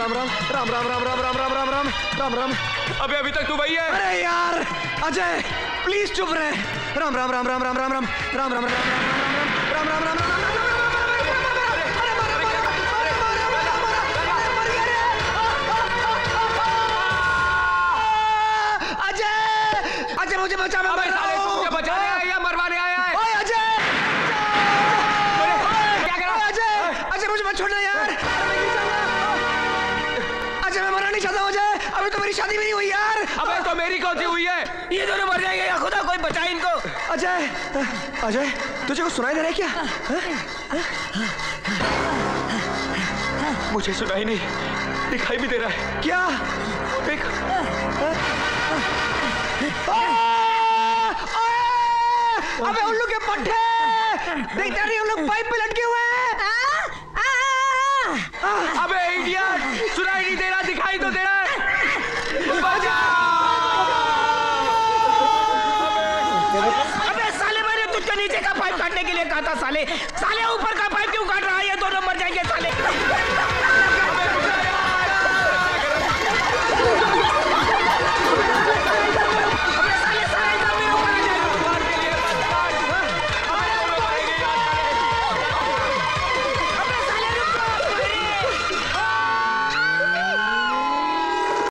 राम राम राम राम राम राम राम राम राम राम राम राम। अबे अभी तक तू वही है। अरे यार अजय प्लीज चुप रहे। राम राम राम राम राम राम राम राम राम राम राम राम राम राम। अजय मुझे बचा, मैं मर रहा हूं। मुझे बचाने आया या मरवाने आया है? ओए अजय क्या कर रहा है? अजय मुझे मत छोड़ना यार। अजय मैं मरना नहीं चाहता हूं अजय, अभी तो मेरी शादी भी नहीं हुई यार। अबे तो मेरी कौन सी हुई है? ये दोनों मर जाएंगे या खुदा कोई बचाए इनको। अजय अजय तुझे कुछ सुनाई दे रहा है क्या? मुझे सुनाई नहीं, दिखाई भी दे रहा है। क्या देख अबे उल्लू के पट्टे देखते नहीं, उन लोग पाइप पे लटके हुए हैं। अबे इडियट, सुनाई नहीं दे रहा, दिखाई तो दे रहा है। अबे साले मैंने तुझको नीचे का पाइप काटने के लिए कहा था। साले साले ऊपर का पाइप क्यों काट रहा है? ये दोनों मर जाएंगे साले।